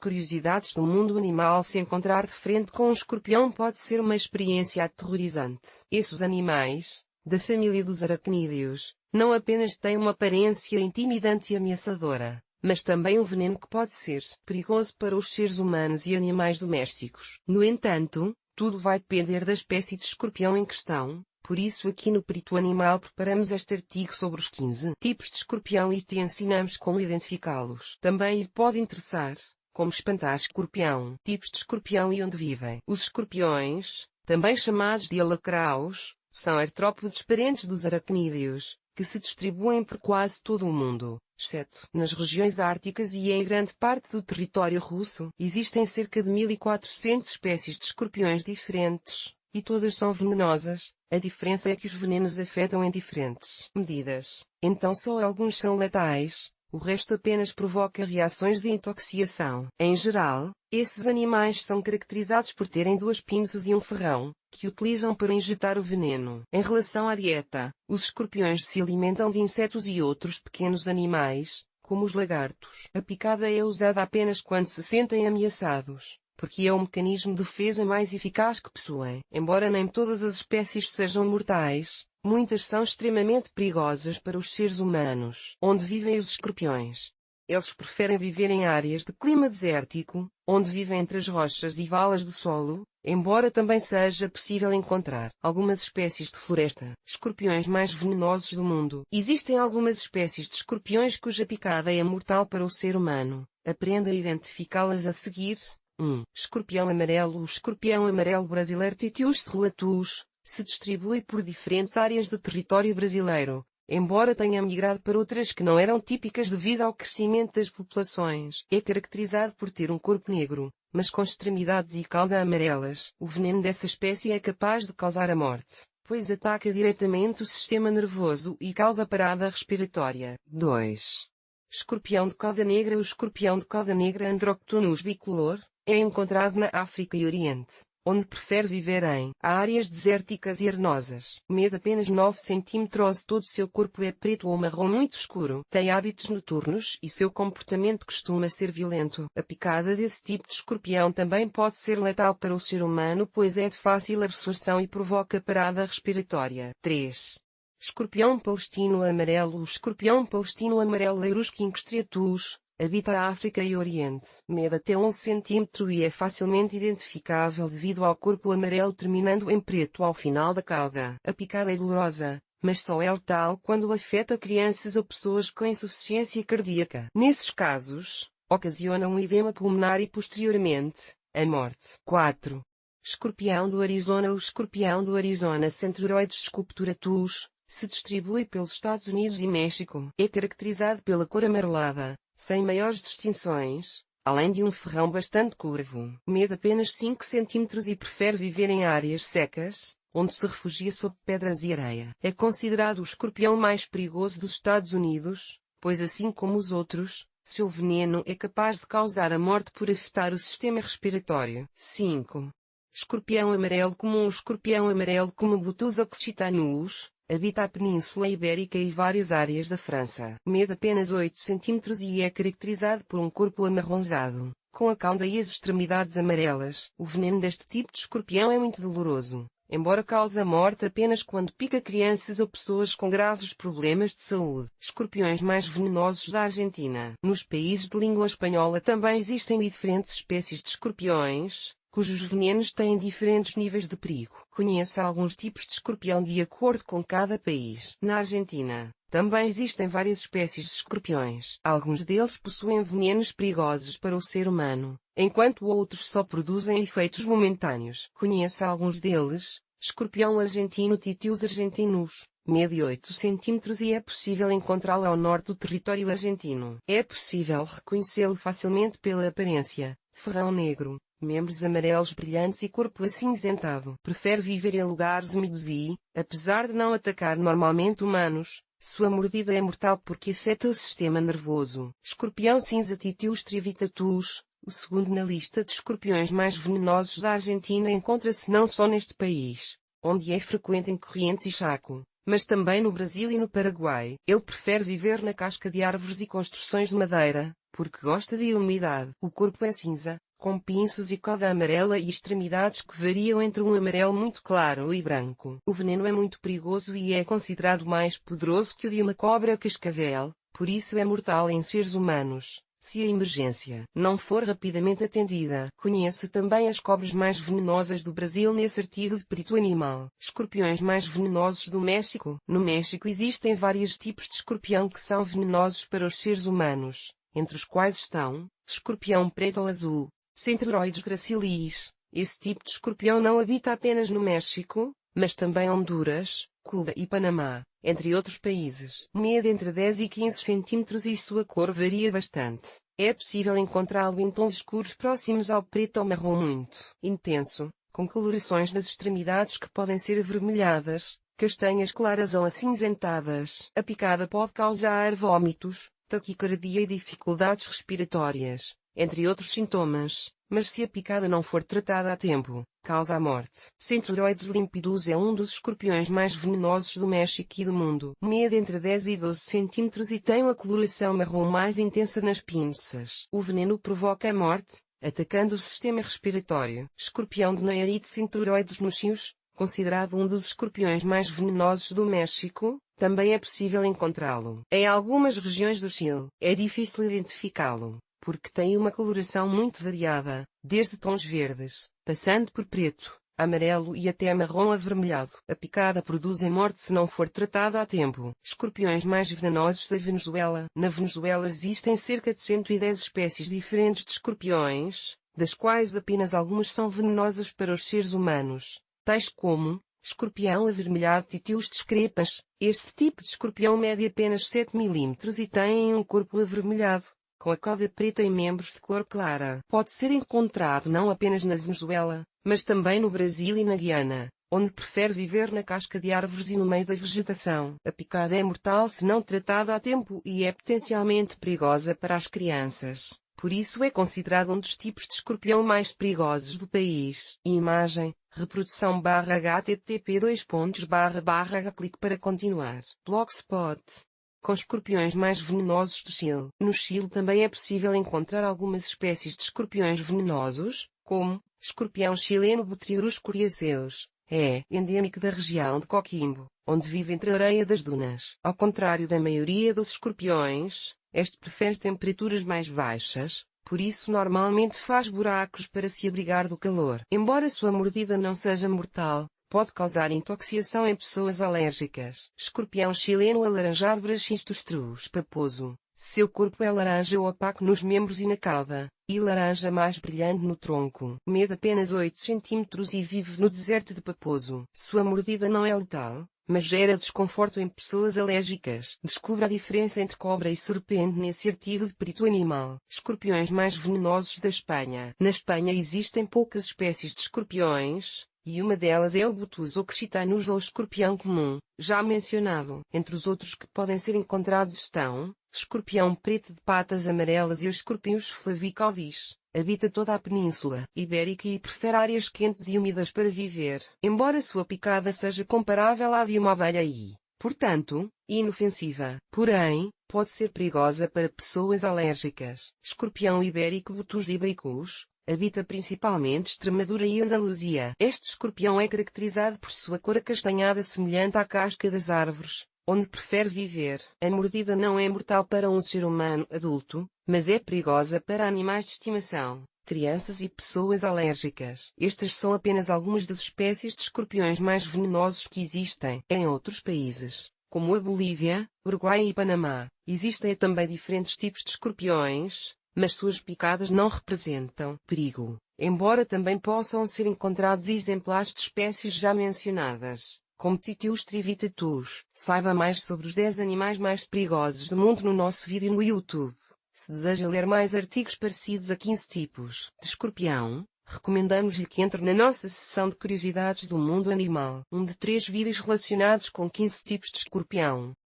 curiosidades do mundo animal. Se encontrar de frente com um escorpião pode ser uma experiência aterrorizante. Esses animais, da família dos aracnídeos, não apenas têm uma aparência intimidante e ameaçadora, mas também um veneno que pode ser perigoso para os seres humanos e animais domésticos. No entanto, tudo vai depender da espécie de escorpião em questão. Por isso aqui no Perito Animal preparamos este artigo sobre os 15 tipos de escorpião e te ensinamos como identificá-los. Também lhe pode interessar como espantar escorpião, tipos de escorpião e onde vivem. Os escorpiões, também chamados de alacraus, são artrópodes parentes dos aracnídeos, que se distribuem por quase todo o mundo, exceto nas regiões árticas e em grande parte do território russo. Existem cerca de 1400 espécies de escorpiões diferentes, e todas são venenosas. A diferença é que os venenos afetam em diferentes medidas. Então só alguns são letais, o resto apenas provoca reações de intoxicação. Em geral, esses animais são caracterizados por terem duas pinças e um ferrão, que utilizam para injetar o veneno. Em relação à dieta, os escorpiões se alimentam de insetos e outros pequenos animais, como os lagartos. A picada é usada apenas quando se sentem ameaçados, porque é o mecanismo de defesa mais eficaz que possuem. Embora nem todas as espécies sejam mortais, muitas são extremamente perigosas para os seres humanos. Onde vivem os escorpiões? Eles preferem viver em áreas de clima desértico, onde vivem entre as rochas e valas do solo, embora também seja possível encontrar algumas espécies de floresta. Escorpiões mais venenosos do mundo. Existem algumas espécies de escorpiões cuja picada é mortal para o ser humano. Aprenda a identificá-las a seguir. 1. Escorpião amarelo. O escorpião amarelo brasileiro Titius serratus se distribui por diferentes áreas do território brasileiro, embora tenha migrado para outras que não eram típicas devido ao crescimento das populações. É caracterizado por ter um corpo negro, mas com extremidades e cauda amarelas. O veneno dessa espécie é capaz de causar a morte, pois ataca diretamente o sistema nervoso e causa parada respiratória. 2. Escorpião de cauda negra. O escorpião de cauda negra Androctonus bicolor é encontrado na África e Oriente, onde prefere viver em áreas desérticas e arenosas. Mede apenas 9 cm. Todo seu corpo é preto ou marrom muito escuro. Tem hábitos noturnos e seu comportamento costuma ser violento. A picada desse tipo de escorpião também pode ser letal para o ser humano, pois é de fácil absorção e provoca parada respiratória. 3. Escorpião palestino amarelo. O escorpião palestino amarelo Laerusquinquus striatus habita a África e Oriente. Mede até 11 cm e é facilmente identificável devido ao corpo amarelo terminando em preto ao final da cauda. A picada é dolorosa, mas só é letal quando afeta crianças ou pessoas com insuficiência cardíaca. Nesses casos, ocasiona um edema pulmonar e posteriormente, a morte. 4. Escorpião do Arizona. O escorpião do Arizona Centruroides sculpturatus se distribui pelos Estados Unidos e México. É caracterizado pela cor amarelada, sem maiores distinções, além de um ferrão bastante curvo. Mede apenas 5 cm e prefere viver em áreas secas, onde se refugia sob pedras e areia. É considerado o escorpião mais perigoso dos Estados Unidos, pois assim como os outros, seu veneno é capaz de causar a morte por afetar o sistema respiratório. 5. Escorpião amarelo comum. O escorpião amarelo comum Butus occitanus habita a Península Ibérica e várias áreas da França. Mede apenas 8 cm e é caracterizado por um corpo amarronzado, com a cauda e as extremidades amarelas. O veneno deste tipo de escorpião é muito doloroso, embora cause a morte apenas quando pica crianças ou pessoas com graves problemas de saúde. Escorpiões mais venenosos da Argentina. Nos países de língua espanhola também existem diferentes espécies de escorpiões, cujos venenos têm diferentes níveis de perigo. Conheça alguns tipos de escorpião de acordo com cada país. Na Argentina, também existem várias espécies de escorpiões. Alguns deles possuem venenos perigosos para o ser humano, enquanto outros só produzem efeitos momentâneos. Conheça alguns deles. Escorpião argentino Titius argentinus. Mede 8 cm e é possível encontrá-lo ao norte do território argentino. É possível reconhecê-lo facilmente pela aparência: ferrão negro, membros amarelos brilhantes e corpo acinzentado. Prefere viver em lugares úmidos e, apesar de não atacar normalmente humanos, sua mordida é mortal porque afeta o sistema nervoso. Escorpião cinza Titius trivitatus, o segundo na lista de escorpiões mais venenosos da Argentina, encontra-se não só neste país, onde é frequente em Corrientes e Chaco, mas também no Brasil e no Paraguai. Ele prefere viver na casca de árvores e construções de madeira, porque gosta de umidade. O corpo é cinza, com pinços e cauda amarela e extremidades que variam entre um amarelo muito claro e branco. O veneno é muito perigoso e é considerado mais poderoso que o de uma cobra cascavel, por isso é mortal em seres humanos, se a emergência não for rapidamente atendida. Conheça também as cobras mais venenosas do Brasil nesse artigo de perito animal. Escorpiões mais venenosos do México. No México existem vários tipos de escorpião que são venenosos para os seres humanos, entre os quais estão escorpião preto ou azul, Centauroides gracilis. Esse tipo de escorpião não habita apenas no México, mas também Honduras, Cuba e Panamá, entre outros países. Mede entre 10 e 15 centímetros e sua cor varia bastante. É possível encontrá-lo em tons escuros próximos ao preto ou marrom muito intenso, com colorações nas extremidades que podem ser avermelhadas, castanhas claras ou acinzentadas. A picada pode causar vômitos, taquicardia e dificuldades respiratórias, entre outros sintomas, mas se a picada não for tratada a tempo, causa a morte. Centauroides limpidus é um dos escorpiões mais venenosos do México e do mundo. Mede entre 10 e 12 centímetros e tem uma coloração marrom mais intensa nas pinças. O veneno provoca a morte, atacando o sistema respiratório. Escorpião de Nayarit Centauroides nuncius, considerado um dos escorpiões mais venenosos do México, também é possível encontrá-lo em algumas regiões do Chile. É difícil identificá-lo, porque tem uma coloração muito variada, desde tons verdes, passando por preto, amarelo e até marrom avermelhado. A picada produz a morte se não for tratada a tempo. Escorpiões mais venenosos da Venezuela. Na Venezuela existem cerca de 110 espécies diferentes de escorpiões, das quais apenas algumas são venenosas para os seres humanos, tais como escorpião avermelhado Titius discrepas. Este tipo de escorpião mede apenas 7 milímetros e tem um corpo avermelhado, com a cauda preta e membros de cor clara. Pode ser encontrado não apenas na Venezuela, mas também no Brasil e na Guiana, onde prefere viver na casca de árvores e no meio da vegetação. A picada é mortal se não tratada a tempo e é potencialmente perigosa para as crianças. Por isso é considerado um dos tipos de escorpião mais perigosos do país. Imagem, reprodução /http:// clique para continuar. Blogspot. Com escorpiões mais venenosos do Chile. No Chile também é possível encontrar algumas espécies de escorpiões venenosos, como escorpião chileno Butriurus coriaceus. É endêmico da região de Coquimbo, onde vive entre a areia das dunas. Ao contrário da maioria dos escorpiões, este prefere temperaturas mais baixas, por isso normalmente faz buracos para se abrigar do calor. Embora sua mordida não seja mortal, pode causar intoxicação em pessoas alérgicas. Escorpião chileno alaranjado Brachystostrus paposo. Seu corpo é laranja ou opaco nos membros e na cauda, e laranja mais brilhante no tronco. Mede apenas 8 cm e vive no deserto de Paposo. Sua mordida não é letal, mas gera desconforto em pessoas alérgicas. Descubra a diferença entre cobra e serpente nesse artigo de perito animal. Escorpiões mais venenosos da Espanha. Na Espanha existem poucas espécies de escorpiões, e uma delas é o Butus occitanus ou escorpião comum, já mencionado. Entre os outros que podem ser encontrados estão escorpião preto de patas amarelas e o escorpius flavicaudis. Habita toda a Península Ibérica e prefere áreas quentes e úmidas para viver. Embora sua picada seja comparável à de uma abelha e, portanto, inofensiva, porém, pode ser perigosa para pessoas alérgicas. Escorpião ibérico Butus ibericus. Habita principalmente Extremadura e Andaluzia. Este escorpião é caracterizado por sua cor acastanhada semelhante à casca das árvores, onde prefere viver. A mordida não é mortal para um ser humano adulto, mas é perigosa para animais de estimação, crianças e pessoas alérgicas. Estas são apenas algumas das espécies de escorpiões mais venenosos que existem. Em outros países, como a Bolívia, Uruguai e Panamá, existem também diferentes tipos de escorpiões, mas suas picadas não representam perigo, embora também possam ser encontrados exemplares de espécies já mencionadas, como Titius trivitatus. Saiba mais sobre os 10 animais mais perigosos do mundo no nosso vídeo no YouTube. Se deseja ler mais artigos parecidos a 15 tipos de escorpião, recomendamos-lhe que entre na nossa seção de curiosidades do mundo animal, um de 3 vídeos relacionados com 15 tipos de escorpião.